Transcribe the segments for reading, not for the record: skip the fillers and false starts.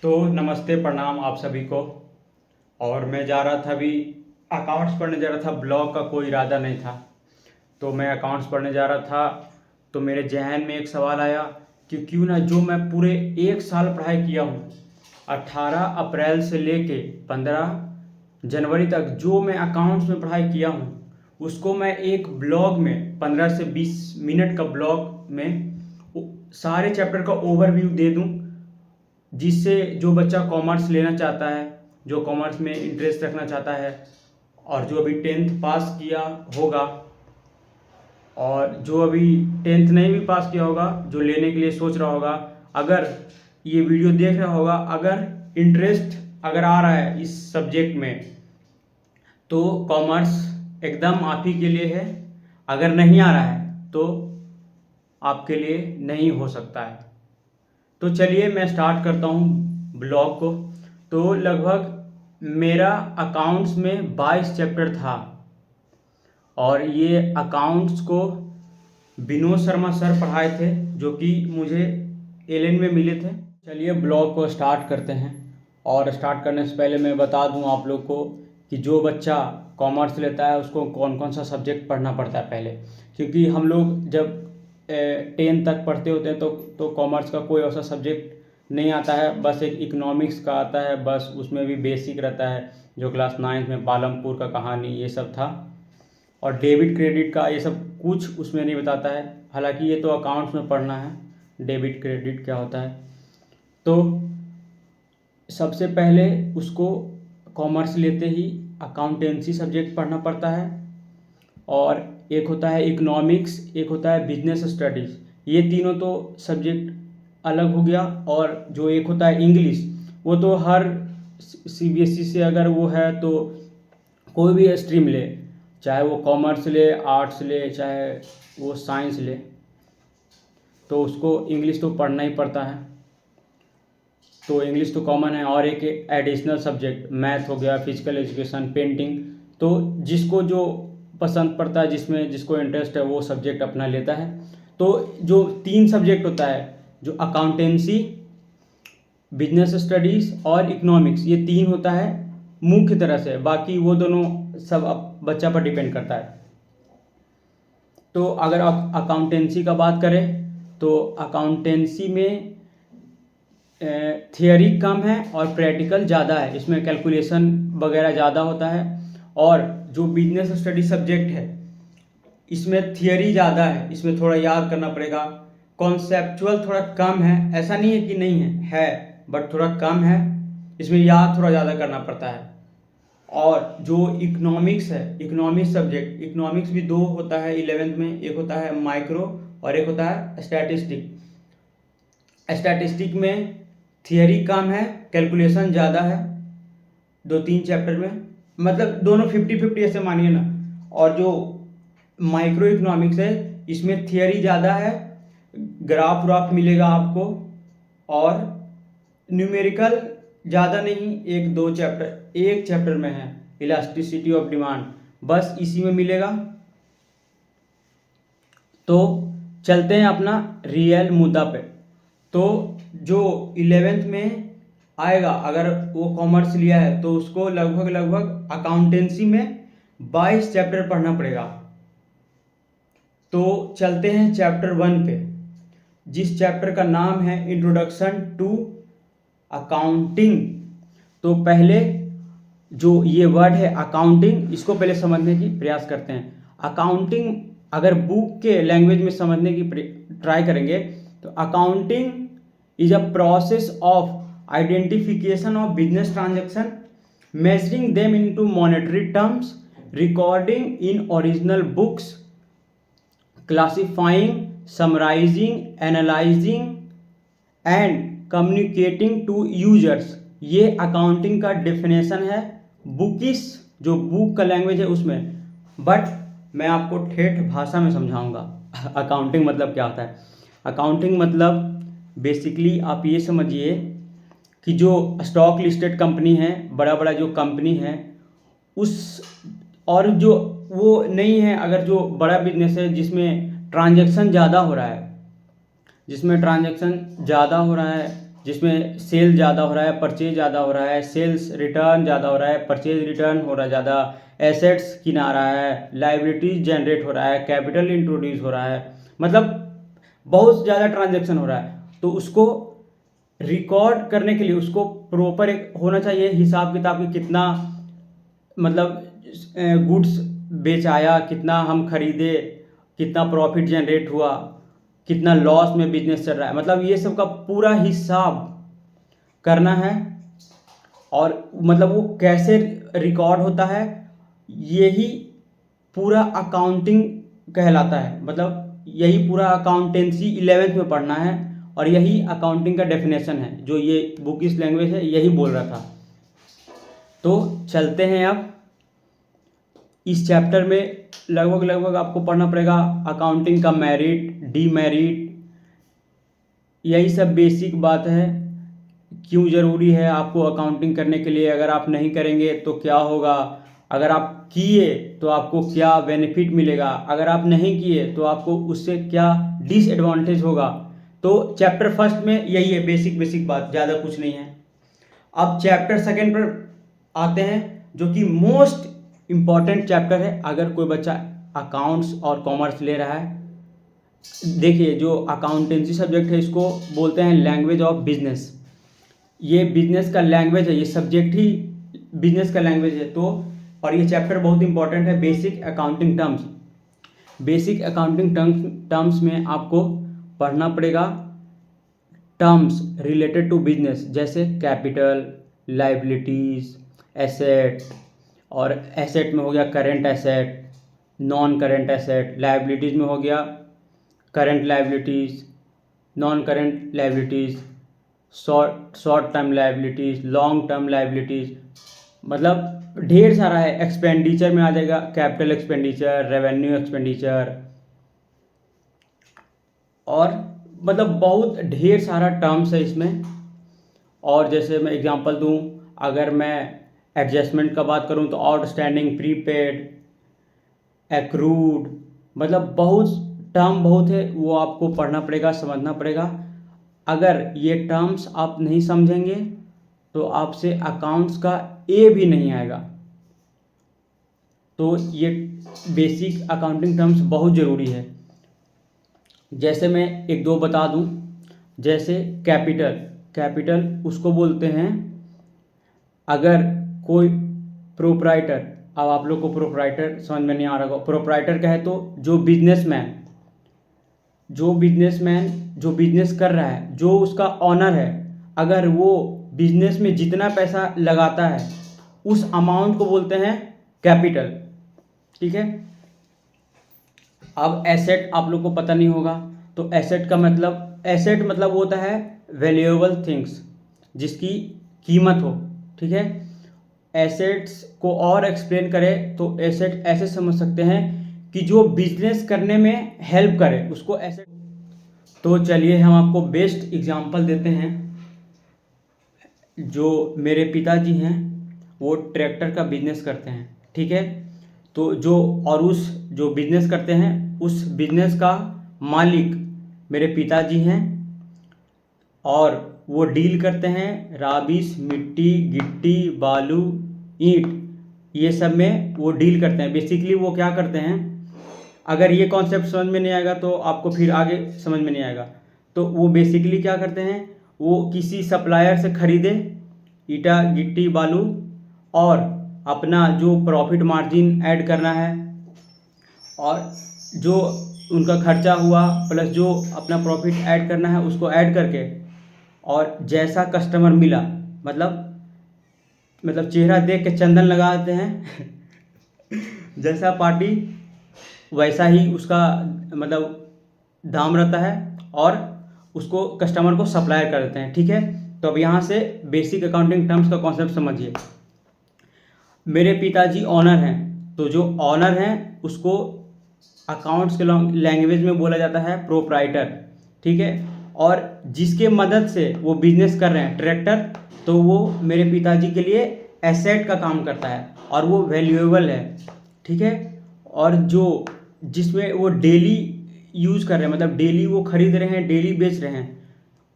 तो नमस्ते प्रणाम आप सभी को। और मैं जा रहा था अभी अकाउंट्स पढ़ने जा रहा था। ब्लॉग का कोई इरादा नहीं था, तो मैं अकाउंट्स पढ़ने जा रहा था। तो मेरे जहन में एक सवाल आया कि क्यों ना जो मैं पूरे 1 साल पढ़ाई किया हूँ, 18 अप्रैल से लेके 15 जनवरी तक जो मैं अकाउंट्स में पढ़ाई किया हूँ, उसको मैं एक ब्लॉग में 15 से 20 मिनट का ब्लॉग में सारे चैप्टर का ओवरव्यू दे दूँ, जिससे जो बच्चा कॉमर्स लेना चाहता है, जो कॉमर्स में इंटरेस्ट रखना चाहता है, और जो अभी 10th पास किया होगा और जो अभी 10th नहीं भी पास किया होगा, जो लेने के लिए सोच रहा होगा, अगर ये वीडियो देख रहा होगा, अगर इंटरेस्ट अगर आ रहा है इस सब्जेक्ट में, तो कॉमर्स एकदम आप ही के लिए है। अगर नहीं आ रहा है तो आपके लिए नहीं हो सकता है। तो चलिए मैं स्टार्ट करता हूँ ब्लॉग को। तो लगभग मेरा अकाउंट्स में 22 चैप्टर था, और ये अकाउंट्स को विनोद शर्मा सर पढ़ाए थे, जो कि मुझे एलेन में मिले थे। चलिए ब्लॉग को स्टार्ट करते हैं। और स्टार्ट करने से पहले मैं बता दूं आप लोग को कि जो बच्चा कॉमर्स लेता है उसको कौन कौन सा सब्जेक्ट पढ़ना पड़ता है पहले। क्योंकि हम लोग जब 10 तक पढ़ते होते हैं तो कॉमर्स का कोई ऐसा सब्जेक्ट नहीं आता है, बस एक इकोनॉमिक्स का आता है, बस उसमें भी बेसिक रहता है, जो क्लास 9 में पालमपुर का कहानी ये सब था। और डेबिट क्रेडिट का ये सब कुछ उसमें नहीं बताता है, हालांकि ये तो अकाउंट्स में पढ़ना है डेबिट क्रेडिट क्या होता है। तो सबसे पहले उसको कॉमर्स लेते ही अकाउंटेंसी सब्जेक्ट पढ़ना पड़ता है, और एक होता है इकोनॉमिक्स, एक होता है बिजनेस स्टडीज़। ये तीनों तो सब्जेक्ट अलग हो गया। और जो एक होता है इंग्लिश, वो तो हर सीबीएसई से अगर वो है तो कोई भी स्ट्रीम ले, चाहे वो कॉमर्स ले, आर्ट्स ले, चाहे वो साइंस ले, तो उसको इंग्लिश तो पढ़ना ही पड़ता है। तो इंग्लिश तो कॉमन है। और एक एडिशनल सब्जेक्ट मैथ हो गया, फिजिकल एजुकेशन, पेंटिंग। तो जिसको जो पसंद पड़ता है, जिसमें जिसको इंटरेस्ट है, वो सब्जेक्ट अपना लेता है। तो जो 3 सब्जेक्ट होता है, जो अकाउंटेंसी, बिजनेस स्टडीज़ और इकोनॉमिक्स, ये 3 होता है मुख्य तरह से। बाकी वो दोनों सब बच्चा पर डिपेंड करता है। तो अगर आप अकाउंटेंसी का बात करें तो अकाउंटेंसी में थियरी कम है और प्रैक्टिकल ज़्यादा है, इसमें कैलकुलेशन वगैरह ज़्यादा होता है। और जो बिजनेस स्टडी सब्जेक्ट है, इसमें थियरी ज़्यादा है, इसमें थोड़ा याद करना पड़ेगा। कॉन्सेप्चुअल थोड़ा कम है, ऐसा नहीं है कि नहीं है बट थोड़ा कम है, इसमें याद थोड़ा ज़्यादा करना पड़ता है। और जो इकोनॉमिक्स है, इकोनॉमिक्स सब्जेक्ट, इकोनॉमिक्स भी 2 होता है 11th में, एक होता है माइक्रो और एक होता है स्टैटिस्टिक। स्टैटिस्टिक में थियरी कम है, कैलकुलेशन ज़्यादा है, 2-3 चैप्टर में, मतलब दोनों 50-50 ऐसे मानिए ना। और जो माइक्रो इकोनॉमिक्स है, इसमें थियरी ज़्यादा है, ग्राफ व्राफ मिलेगा आपको, और न्यूमेरिकल ज़्यादा नहीं, 1-2 चैप्टर, एक चैप्टर में है इलास्टिसिटी ऑफ डिमांड, बस इसी में मिलेगा। तो चलते हैं अपना रियल मुद्दा पे। तो जो 11th में आएगा, अगर वो कॉमर्स लिया है तो उसको लगभग अकाउंटेंसी में 22 चैप्टर पढ़ना पड़ेगा। तो चलते हैं चैप्टर 1 पे, जिस चैप्टर का नाम है इंट्रोडक्शन टू अकाउंटिंग। तो पहले जो ये वर्ड है अकाउंटिंग, इसको पहले समझने की प्रयास करते हैं। अकाउंटिंग अगर बुक के लैंग्वेज में समझने की ट्राई करेंगे तो accounting is a process of identification of business transaction, measuring them into monetary terms, recording in original books, classifying, summarizing, analyzing and communicating to users। ये अकाउंटिंग का डेफिनेशन है बुकिश, जो बुक का लैंग्वेज है उसमें। But मैं आपको ठेठ भाषा में समझाऊंगा अकाउंटिंग मतलब क्या होता है। अकाउंटिंग मतलब बेसिकली आप ये समझिए कि जो स्टॉक लिस्टेड कंपनी है, बड़ा बड़ा जो कंपनी है, उस, और जो वो नहीं है, अगर जो बड़ा बिजनेस है जिसमें ट्रांजैक्शन ज़्यादा हो रहा है, जिसमें सेल ज़्यादा हो रहा है, परचेज ज़्यादा हो रहा है, सेल्स रिटर्न ज़्यादा हो रहा है, परचेज रिटर्न हो रहा है ज़्यादा, एसेट्स किना रहा है, लाइबिलिटीज जनरेट हो रहा है, कैपिटल इंट्रोड्यूस हो रहा है, मतलब बहुत ज़्यादा ट्रांजेक्शन हो रहा है। तो उसको रिकॉर्ड करने के लिए उसको प्रॉपर एक होना चाहिए हिसाब किताब कि कितना मतलब गुड्स बेचाया, कितना हम खरीदे, कितना प्रॉफिट जनरेट हुआ, कितना लॉस में बिजनेस चल रहा है, मतलब ये सब का पूरा हिसाब करना है। और मतलब वो कैसे रिकॉर्ड होता है, यही पूरा अकाउंटिंग कहलाता है। मतलब यही पूरा अकाउंटेंसी 11th में पढ़ना है और यही अकाउंटिंग का डेफिनेशन है, जो ये बुक इस लैंग्वेज है यही बोल रहा था। तो चलते हैं अब इस चैप्टर में लगभग आपको पढ़ना पड़ेगा अकाउंटिंग का मेरिट, डीमेरिट, यही सब बेसिक बात है। क्यों ज़रूरी है आपको अकाउंटिंग करने के लिए, अगर आप नहीं करेंगे तो क्या होगा, अगर आप किए तो आपको क्या बेनिफिट मिलेगा, अगर आप नहीं किए तो आपको उससे क्या डिसएडवांटेज होगा। तो चैप्टर फर्स्ट में यही है, बेसिक बात, ज़्यादा कुछ नहीं है। अब चैप्टर सेकेंड पर आते हैं, जो कि मोस्ट इम्पॉर्टेंट चैप्टर है अगर कोई बच्चा अकाउंट्स और कॉमर्स ले रहा है। देखिए, जो अकाउंटेंसी सब्जेक्ट है इसको बोलते हैं लैंग्वेज ऑफ बिजनेस। ये बिजनेस का लैंग्वेज है, ये सब्जेक्ट ही बिजनेस का लैंग्वेज है। तो और ये चैप्टर बहुत इंपॉर्टेंट है, basic accounting terms. Basic accounting terms में आपको पढ़ना पड़ेगा टर्म्स रिलेटेड टू बिजनेस, जैसे कैपिटल, लाइबिलिटीज, एसेट। और एसेट में हो गया current asset, non current asset, liabilities में हो गया current liabilities, non current liabilities, short term liabilities, long term liabilities, मतलब ढेर सारा है। एक्सपेंडिचर में आ जाएगा कैपिटल एक्सपेंडिचर, रेवेन्यू एक्सपेंडिचर, और मतलब बहुत ढेर सारा टर्म्स है इसमें। और जैसे मैं एग्जांपल दूं, अगर मैं एडजस्टमेंट का बात करूं तो आउटस्टैंडिंग, प्रीपेड, एक्रूड, मतलब बहुत टर्म बहुत है, वो आपको पढ़ना पड़ेगा, समझना पड़ेगा। अगर ये टर्म्स आप नहीं समझेंगे तो आपसे अकाउंट्स का ए भी नहीं आएगा। तो ये बेसिक अकाउंटिंग टर्म्स बहुत ज़रूरी है। जैसे मैं एक दो बता दूं, जैसे कैपिटल उसको बोलते हैं, अगर कोई प्रोप्राइटर, अब आप लोग को प्रोप्राइटर समझ में नहीं आ रहा होगा, प्रोप्राइटर कहे तो जो बिजनेसमैन जो बिजनेस कर रहा है, जो उसका ऑनर है, अगर वो बिजनेस में जितना पैसा लगाता है उस अमाउंट को बोलते हैं कैपिटल। ठीक है। अब एसेट आप लोग को पता नहीं होगा, तो एसेट मतलब वो होता है वैल्यूएबल थिंग्स, जिसकी कीमत हो। ठीक है। एसेट्स को और एक्सप्लेन करें तो एसेट ऐसे समझ सकते हैं कि जो बिजनेस करने में हेल्प करे, उसको एसेट। तो चलिए हम आपको बेस्ट एग्जांपल देते हैं। जो मेरे पिताजी हैं वो ट्रैक्टर का बिजनेस करते हैं। ठीक है। तो उस जो बिजनेस करते हैं उस बिजनेस का मालिक मेरे पिताजी हैं, और वो डील करते हैं राबिस, मिट्टी, गिट्टी, बालू, ईंट, ये सब में वो डील करते हैं। बेसिकली वो क्या करते हैं, अगर ये कॉन्सेप्ट समझ में नहीं आएगा तो आपको फिर आगे समझ में नहीं आएगा। तो वो बेसिकली क्या करते हैं, वो किसी सप्लायर से खरीदे ईटा, गिट्टी, बालू, और अपना जो प्रॉफिट मार्जिन ऐड करना है, और जो उनका खर्चा हुआ प्लस जो अपना प्रॉफिट ऐड करना है उसको ऐड करके, और जैसा कस्टमर मिला, मतलब चेहरा देख के चंदन लगाते हैं जैसा पार्टी वैसा ही उसका मतलब दाम रहता है, और उसको कस्टमर को सप्लाई कर देते हैं। ठीक है। तो अब यहाँ से बेसिक अकाउंटिंग टर्म्स का कॉन्सेप्ट समझिए। मेरे पिताजी ऑनर हैं, तो जो ऑनर हैं उसको अकाउंट्स के लैंग्वेज में बोला जाता है प्रोप्राइटर। ठीक है। और जिसके मदद से वो बिजनेस कर रहे हैं ट्रैक्टर, तो वो मेरे पिताजी के लिए एसेट का काम करता है और वो वैल्यूएबल है। ठीक है। और जिसमें वो डेली यूज़ कर रहे हैं, मतलब डेली वो खरीद रहे हैं, डेली बेच रहे हैं,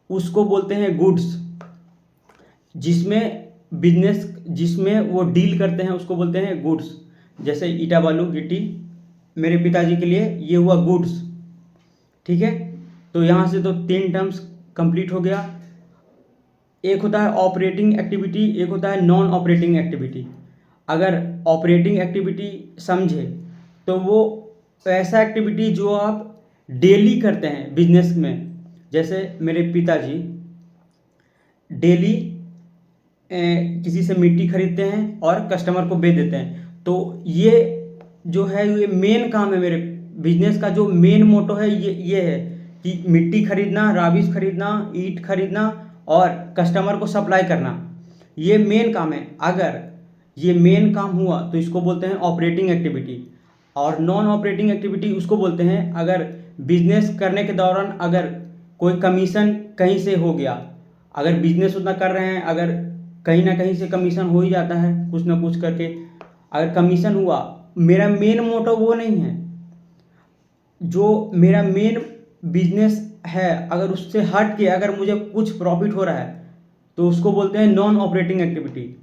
उसको बोलते हैं गुड्स। जिसमें वो डील करते हैं उसको बोलते हैं गुड्स। जैसे ईटा बालू गिट्टी मेरे पिताजी के लिए ये हुआ गुड्स, ठीक है। तो यहाँ से तो 3 टर्म्स कंप्लीट हो गया। एक होता है ऑपरेटिंग एक्टिविटी, एक होता है नॉन ऑपरेटिंग एक्टिविटी। अगर ऑपरेटिंग एक्टिविटी समझे तो वो ऐसा एक्टिविटी जो आप डेली करते हैं बिजनेस में। जैसे मेरे पिताजी डेली किसी से मिट्टी खरीदते हैं और कस्टमर को बेच देते हैं। तो ये जो है ये मेन काम है मेरे बिजनेस का। जो मेन मोटो है ये है कि मिट्टी खरीदना, राबिस खरीदना, ईंट खरीदना और कस्टमर को सप्लाई करना, ये मेन काम है। अगर ये मेन काम हुआ तो इसको बोलते हैं ऑपरेटिंग एक्टिविटी। और नॉन ऑपरेटिंग एक्टिविटी उसको बोलते हैं अगर बिजनेस करने के दौरान अगर कोई कमीशन कहीं से हो गया, अगर बिजनेस उतना कर रहे हैं, अगर कहीं ना कहीं से कमीशन हो ही जाता है कुछ ना कुछ करके, अगर कमीशन हुआ, मेरा मेन मोटो वो नहीं है। जो मेरा मेन बिजनेस है अगर उससे हट के अगर मुझे कुछ प्रॉफिट हो रहा है तो उसको बोलते हैं नॉन ऑपरेटिंग एक्टिविटी।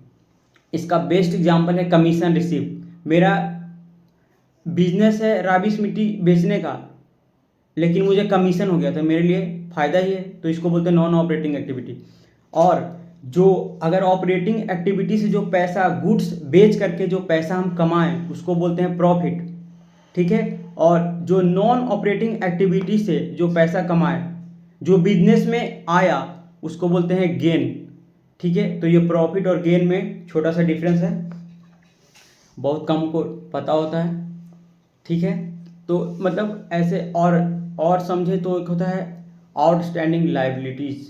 इसका बेस्ट एग्जांपल है कमीशन रिसीव। मेरा बिजनेस है राबिस मिट्टी बेचने का, लेकिन मुझे कमीशन हो गया तो मेरे लिए फ़ायदा ही है, तो इसको बोलते हैं नॉन ऑपरेटिंग एक्टिविटी। और जो अगर ऑपरेटिंग एक्टिविटी से जो पैसा गुड्स बेच करके जो पैसा हम कमाएं उसको बोलते हैं प्रॉफिट, ठीक है। और जो नॉन ऑपरेटिंग एक्टिविटी से जो पैसा कमाए जो बिजनेस में आया उसको बोलते हैं गेन, ठीक है। तो ये प्रॉफिट और गेन में छोटा सा डिफरेंस है, बहुत कम को पता होता है, ठीक है। तो मतलब ऐसे और समझे तो एक होता है आउटस्टैंडिंग लायबिलिटीज़।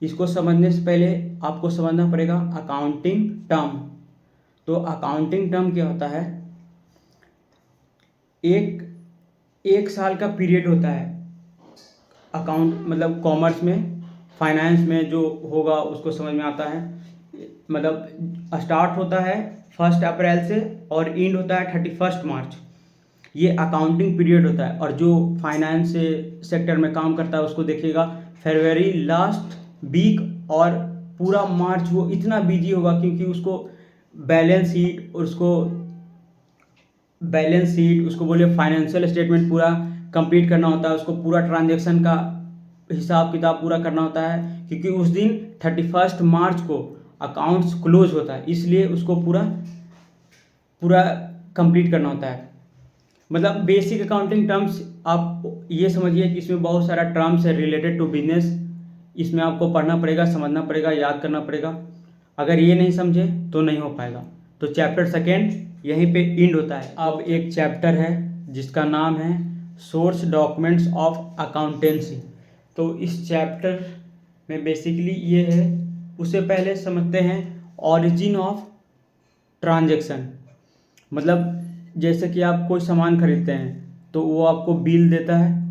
इसको समझने से पहले आपको समझना पड़ेगा अकाउंटिंग टर्म। तो अकाउंटिंग टर्म क्या होता है, एक साल का पीरियड होता है अकाउंट, मतलब कॉमर्स में फाइनेंस में जो होगा उसको समझ में आता है। मतलब स्टार्ट होता है 1 अप्रैल से और एंड होता है 31 मार्च। ये अकाउंटिंग पीरियड होता है। और जो फाइनेंस सेक्टर में काम करता है उसको देखिएगा फरवरी लास्ट वीक और पूरा मार्च वो इतना बिजी होगा क्योंकि उसको बैलेंस शीट उसको बोले फाइनेंशियल स्टेटमेंट पूरा कंप्लीट करना होता है, उसको पूरा ट्रांजैक्शन का हिसाब किताब पूरा करना होता है क्योंकि उस दिन 31 मार्च को अकाउंट्स क्लोज होता है, इसलिए उसको पूरा कंप्लीट करना होता है। मतलब बेसिक अकाउंटिंग टर्म्स आप ये समझिए कि इसमें बहुत सारा टर्म्स है रिलेटेड टू बिजनेस। इसमें आपको पढ़ना पड़ेगा, समझना पड़ेगा, याद करना पड़ेगा। अगर ये नहीं समझे तो नहीं हो पाएगा। तो चैप्टर 2 यहीं पे एंड होता है। अब एक चैप्टर है जिसका नाम है सोर्स डॉक्यूमेंट्स ऑफ अकाउंटेंसी। तो इस चैप्टर में बेसिकली ये है, उससे पहले समझते हैं ऑरिजिन ऑफ ट्रांजैक्शन। मतलब जैसे कि आप कोई सामान खरीदते हैं तो वो आपको बिल देता है,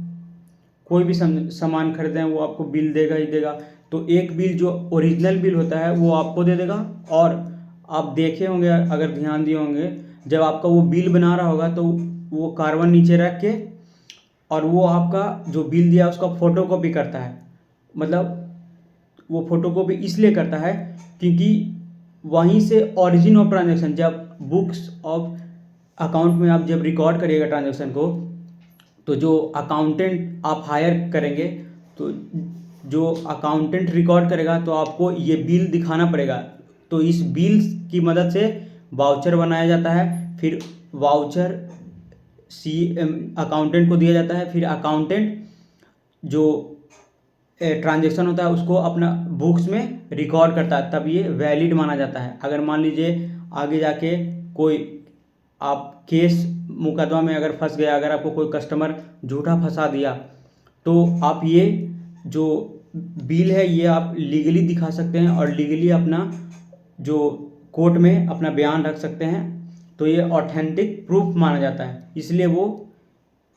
कोई भी सामान खरीदते हैं वो आपको बिल देगा ही देगा। तो एक बिल जो ओरिजिनल बिल होता है वो आपको दे देगा। और आप देखे होंगे, अगर ध्यान दिए होंगे, जब आपका वो बिल बना रहा होगा तो वो कार्बन नीचे रख के और वो आपका जो बिल दिया उसका फ़ोटोकॉपी करता है। मतलब वो फ़ोटोकॉपी इसलिए करता है क्योंकि वहीं से ओरिजिन ऑफ ट्रांजैक्शन, जब बुक्स ऑफ अकाउंट में आप जब रिकॉर्ड करिएगा ट्रांजैक्शन को, तो जो अकाउंटेंट आप हायर करेंगे तो जो अकाउंटेंट रिकॉर्ड करेगा तो आपको ये बिल दिखाना पड़ेगा। तो इस बिल की मदद से वाउचर बनाया जाता है, फिर वाउचर अकाउंटेंट को दिया जाता है, फिर अकाउंटेंट जो ट्रांजैक्शन होता है उसको अपना बुक्स में रिकॉर्ड करता है, तब ये वैलिड माना जाता है। अगर मान लीजिए आगे जाके कोई आप केस मुकदमा में अगर फंस गया, अगर आपको कोई कस्टमर झूठा फंसा दिया, तो आप ये जो बिल है ये आप लीगली दिखा सकते हैं और लीगली अपना जो कोर्ट में अपना बयान रख सकते हैं। तो ये ऑथेंटिक प्रूफ माना जाता है, इसलिए वो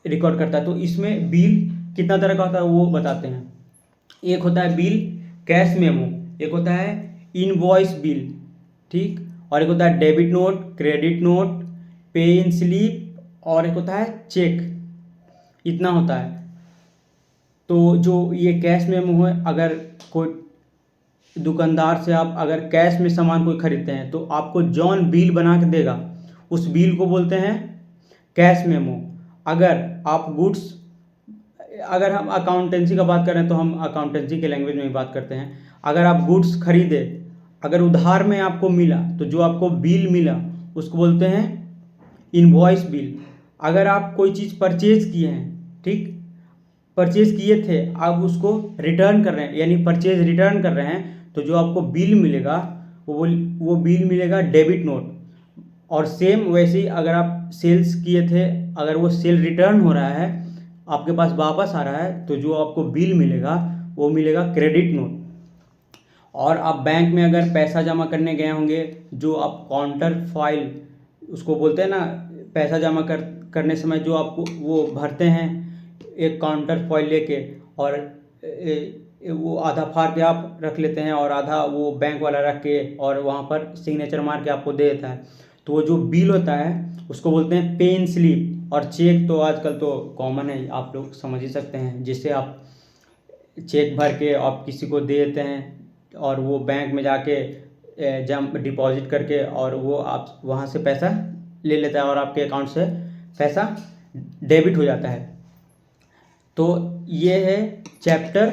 रिकॉर्ड करता है। तो इसमें बिल कितना तरह का होता है वो बताते हैं। एक होता है बिल कैश मेमो, एक होता है इनवॉइस बिल, ठीक, और एक होता है डेबिट नोट, क्रेडिट नोट, पे इन स्लिप, और एक होता है चेक। इतना होता है। तो जो ये कैश मेमो है, अगर कोई दुकानदार से आप अगर कैश में सामान कोई खरीदते हैं तो आपको जौन बिल बना के देगा उस बिल को बोलते हैं कैश मेमो। अगर आप गुड्स, अगर हम अकाउंटेंसी का बात करें तो हम अकाउंटेंसी के लैंग्वेज में ही बात करते हैं। अगर आप गुड्स खरीदे, अगर उधार में आपको मिला तो जो आपको बिल मिला उसको बोलते हैं इनवॉइस बिल। अगर आप कोई चीज़ परचेज किए हैं, ठीक, परचेज किए थे, आप उसको रिटर्न कर रहे हैं यानी परचेज रिटर्न कर रहे हैं, तो जो आपको बिल मिलेगा वो बिल मिलेगा डेबिट नोट। और सेम वैसे ही अगर आप सेल्स किए थे, अगर वो सेल रिटर्न हो रहा है, आपके पास वापस आ रहा है, तो जो आपको बिल मिलेगा वो मिलेगा क्रेडिट नोट। और आप बैंक में अगर पैसा जमा करने गए होंगे, जो आप काउंटर फाइल उसको बोलते हैं ना, पैसा जमा करने समय जो आपको वो भरते हैं एक काउंटर फाइल लेके, और वो आधा फाड़ के आप रख लेते हैं और आधा वो बैंक वाला रख के और वहाँ पर सिग्नेचर मार के आपको दे देता है, तो वो जो बिल होता है उसको बोलते हैं पे इन स्लिप। और चेक तो आजकल तो कॉमन है, आप लोग समझ ही सकते हैं, जिससे आप चेक भर के आप किसी को दे देते हैं और वो बैंक में जाके डिपॉजिट करके और वो आप वहाँ से पैसा ले लेता है और आपके अकाउंट से पैसा डेबिट हो जाता है। तो ये है चैप्टर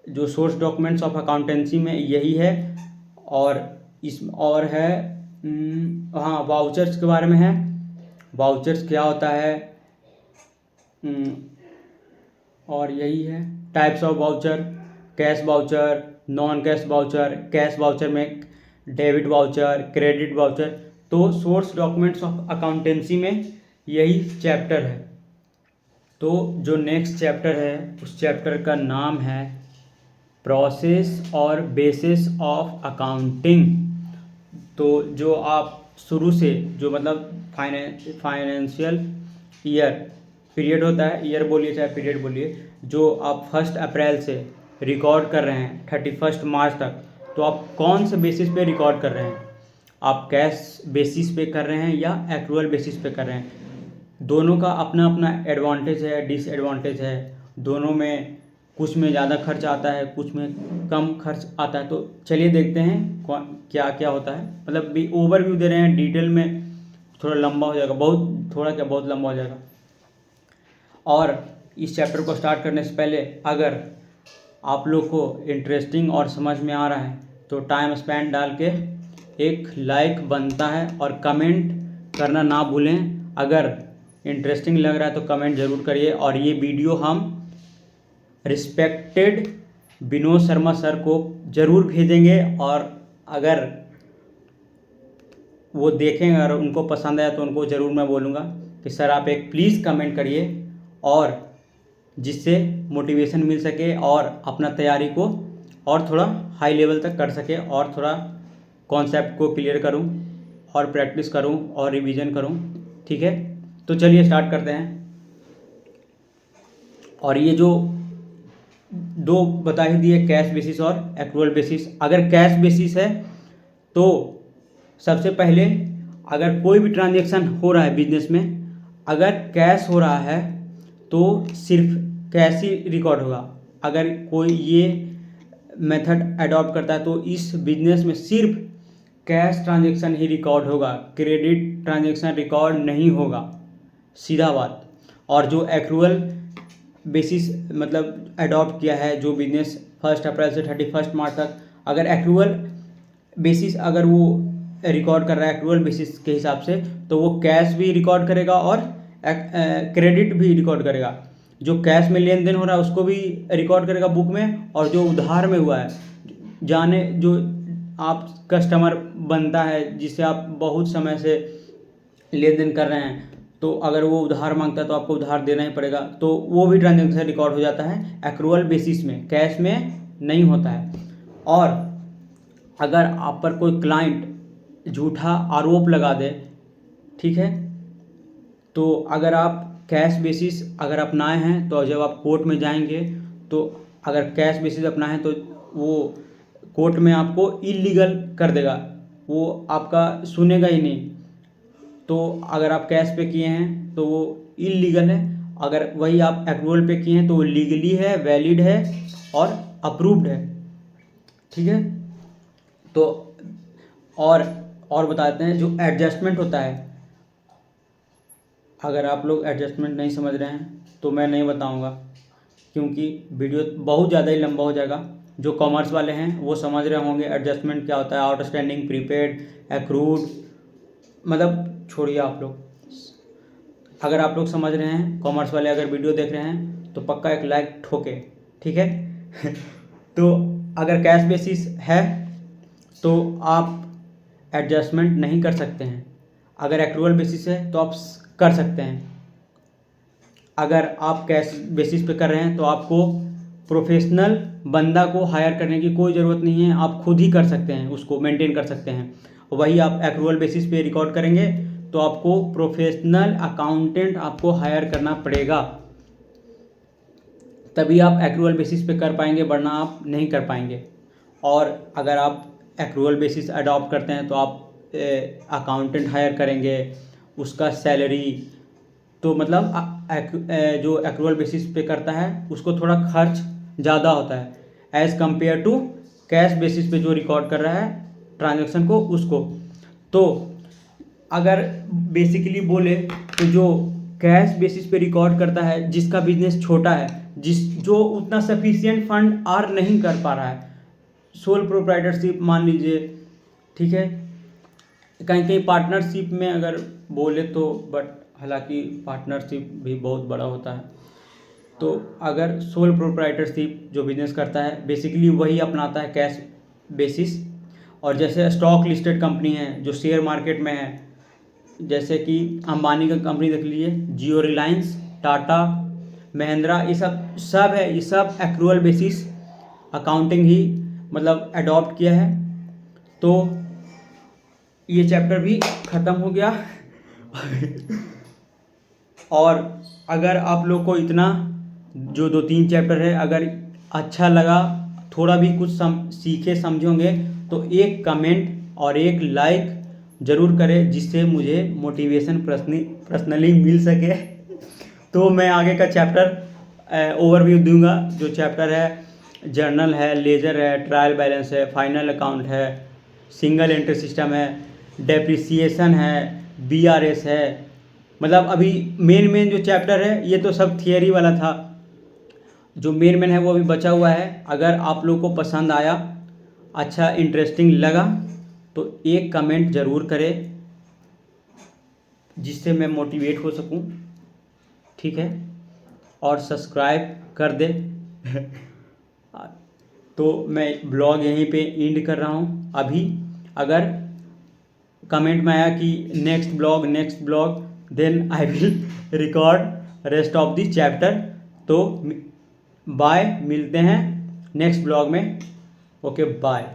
जो सोर्स डॉक्यूमेंट्स ऑफ अकाउंटेंसी में यही है। और इस और है हाँ, वाउचर्स के बारे में है। वाउचर्स क्या होता है, और यही है types of voucher, cash voucher, non cash voucher, cash voucher में डेबिट वाउचर, क्रेडिट वाउचर। तो सोर्स डॉक्यूमेंट्स ऑफ अकाउंटेंसी में यही चैप्टर है। तो जो नेक्स्ट चैप्टर है उस चैप्टर का नाम है प्रोसेस और बेसिस ऑफ अकाउंटिंग। तो जो आप शुरू से जो मतलब फाइनेंशियल ईयर पीरियड होता है, ईयर बोलिए चाहे पीरियड बोलिए, जो आप 1 अप्रैल से रिकॉर्ड कर रहे हैं 31 मार्च तक, तो आप कौन से बेसिस पे रिकॉर्ड कर रहे हैं? आप कैश बेसिस पे कर रहे हैं या एक्रूअल बेसिस पे कर रहे हैं? दोनों का अपना अपना एडवांटेज है, डिसएडवांटेज है। दोनों में कुछ में ज़्यादा खर्च आता है, कुछ में कम खर्च आता है। तो चलिए देखते हैं क्या क्या होता है। मतलब भी ओवरव्यू दे रहे हैं, डिटेल में थोड़ा लंबा हो जाएगा, बहुत लंबा हो जाएगा। और इस चैप्टर को स्टार्ट करने से पहले अगर आप लोग को इंटरेस्टिंग और समझ में आ रहा है तो टाइम स्पेंड डाल के एक लाइक बनता है और कमेंट करना ना भूलें। अगर इंटरेस्टिंग लग रहा है तो कमेंट ज़रूर करिए। और ये वीडियो हम रिस्पेक्टेड विनोद शर्मा सर को ज़रूर भेजेंगे, और अगर वो देखेंगे और उनको पसंद आया तो उनको ज़रूर मैं बोलूँगा कि सर आप एक प्लीज़ कमेंट करिए, और जिससे मोटिवेशन मिल सके और अपना तैयारी को और थोड़ा हाई लेवल तक कर सके, और थोड़ा कॉन्सेप्ट को क्लियर करूं और प्रैक्टिस करूं और रिवीजन करूं। ठीक है, तो चलिए स्टार्ट करते हैं। और ये जो दो बता ही दिए, कैश बेसिस और एक्रूअल बेसिस। अगर कैश बेसिस है तो सबसे पहले अगर कोई भी ट्रांजैक्शन हो रहा है बिजनेस में, अगर कैश हो रहा है तो सिर्फ कैश ही रिकॉर्ड होगा। अगर कोई ये मेथड अडॉप्ट करता है तो इस बिजनेस में सिर्फ कैश ट्रांजैक्शन ही रिकॉर्ड होगा, क्रेडिट ट्रांजैक्शन रिकॉर्ड नहीं होगा, सीधा बात। और जो एक्रूअल बेसिस मतलब अडॉप्ट किया है जो बिजनेस 1 अप्रैल से 31 मार्च तक, अगर एक्रूअल बेसिस अगर वो रिकॉर्ड कर रहा है एक्रूअल बेसिस के हिसाब से, तो वो कैश भी रिकॉर्ड करेगा और क्रेडिट भी रिकॉर्ड करेगा। जो कैश में लेन देन हो रहा है उसको भी रिकॉर्ड करेगा बुक में, और जो उधार में हुआ है, जाने जो आप कस्टमर बनता है जिससे आप बहुत समय से लेन देन कर रहे हैं, तो अगर वो उधार मांगता है तो आपको उधार देना ही पड़ेगा, तो वो भी ट्रांजेक्शन रिकॉर्ड हो जाता है एक्रूअल बेसिस में, कैश में नहीं होता है। और अगर आप पर कोई क्लाइंट झूठा आरोप लगा दे, ठीक है, तो अगर आप कैश बेसिस अगर अपनाए हैं तो जब आप कोर्ट में जाएंगे तो अगर कैश बेसिस अपनाए हैं तो वो कोर्ट में आपको इलीगल कर देगा, वो आपका सुनेगा ही नहीं। तो अगर आप कैश पे किए हैं तो वो इलीगल है, अगर वही आप एक्रूअल पे किए हैं तो वो लीगली है, वैलिड है और अप्रूव्ड है। ठीक है। तो और बताते हैं जो एडजस्टमेंट होता है। अगर आप लोग एडजस्टमेंट नहीं समझ रहे हैं तो मैं नहीं बताऊंगा, क्योंकि वीडियो बहुत ज़्यादा ही लंबा हो जाएगा। जो कॉमर्स वाले हैं वो समझ रहे होंगे एडजस्टमेंट क्या होता है, आउटस्टैंडिंग, प्रीपेड, एक्रूड, मतलब छोड़िए आप लोग। अगर आप लोग समझ रहे हैं, कॉमर्स वाले अगर वीडियो देख रहे हैं तो पक्का एक लाइक ठोके, ठीक है। तो अगर कैश बेसिस है तो आप एडजस्टमेंट नहीं कर सकते हैं। अगर एक्रूअल बेसिस है तो आप कर सकते हैं। अगर आप कैश बेसिस पे कर रहे हैं तो आपको प्रोफेशनल बंदा को हायर करने की कोई ज़रूरत नहीं है, आप खुद ही कर सकते हैं, उसको मेंटेन कर सकते हैं। वही आप एक्रूअल बेसिस पे रिकॉर्ड करेंगे तो आपको प्रोफेशनल अकाउंटेंट आपको हायर करना पड़ेगा, तभी आप एक्रूअल बेसिस पे कर पाएंगे, वरना आप नहीं कर पाएंगे। और अगर आप एक्रूअल बेसिस अडॉप्ट करते हैं तो आप अकाउंटेंट हायर करेंगे, उसका सैलरी तो मतलब जो एक्रूअल बेसिस पे करता है उसको थोड़ा खर्च ज़्यादा होता है as compare to cash basis पे जो रिकॉर्ड कर रहा है ट्रांजैक्शन को उसको। तो अगर बेसिकली बोले तो जो कैश बेसिस पे रिकॉर्ड करता है, जिसका बिजनेस छोटा है, जो उतना सफिशिएंट फंड अर्न नहीं कर पा रहा है, सोल प्रोप्राइटरशिप मान लीजिए, ठीक है, कहीं कहीं पार्टनरशिप में अगर बोले तो, बट हालांकि पार्टनरशिप भी बहुत बड़ा होता है। तो अगर सोल प्रोप्राइटरशिप जो बिजनेस करता है बेसिकली वही अपनाता है कैश बेसिस। और जैसे स्टॉक लिस्टेड कंपनी है जो शेयर मार्केट में है, जैसे कि अंबानी का कंपनी देख लीजिए, जियो, रिलायंस, टाटा, महिंद्रा, ये सब है, ये सब एक्रूअल बेसिस अकाउंटिंग ही मतलब अडॉप्ट किया है। तो ये चैप्टर भी ख़त्म हो गया। और अगर आप लोग को इतना जो 2-3 चैप्टर है अगर अच्छा लगा, थोड़ा भी कुछ सीखे समझोगे तो एक कमेंट और एक लाइक ज़रूर करें, जिससे मुझे मोटिवेशन पर्सनली मिल सके। तो मैं आगे का चैप्टर ओवरव्यू दूंगा। जो चैप्टर है जर्नल है, लेजर है, ट्रायल बैलेंस है, फाइनल अकाउंट है, सिंगल एंट्री सिस्टम है, डेप्रिसिएशन है, बीआरएस है। मतलब अभी मेन जो चैप्टर है ये तो सब थियरी वाला था, जो मेन है वो अभी बचा हुआ है। अगर आप लोग को पसंद आया, अच्छा इंटरेस्टिंग लगा तो एक कमेंट ज़रूर करें, जिससे मैं मोटिवेट हो सकूं, ठीक है, और सब्सक्राइब कर दे। तो मैं ब्लॉग यहीं पे एंड कर रहा हूं। अभी अगर कमेंट में आया कि next blog, then I will record rest of the chapter. तो बाय, मिलते हैं नेक्स्ट ब्लॉग में। Okay, bye.